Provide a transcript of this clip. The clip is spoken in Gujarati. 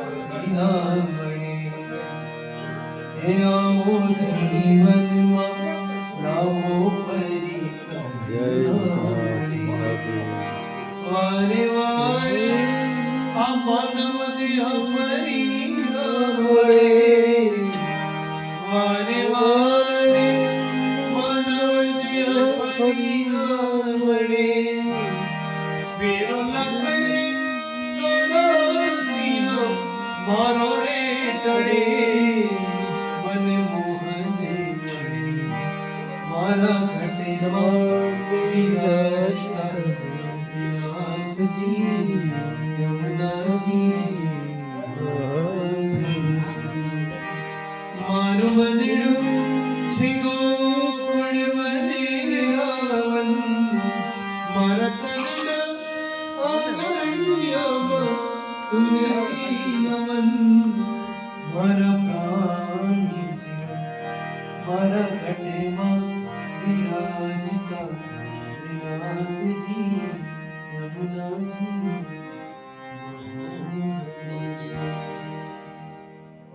ના મળે હે આવો જીવનમાં લાવો ફરી વારે વારે આ માનવ દેહ ફરી ન મળે વારે વારે માનવ દેહ ફરી ન મળે ફેરો ન કરે ચોરાસીનો મારો રે ટળે મને મોહને મળે મારા ઘટેમાં વિરાજતા શ્રીનાથજી યમુનાજી મારું મનડું છે ગોકુળ વનેરાવન મારા તનના આનંદમાં તુલસી નમન મારા પ્રાણ જીવન મારા ઘટેમાં વિરાજતા શ્રીનાથજી યમુનાજી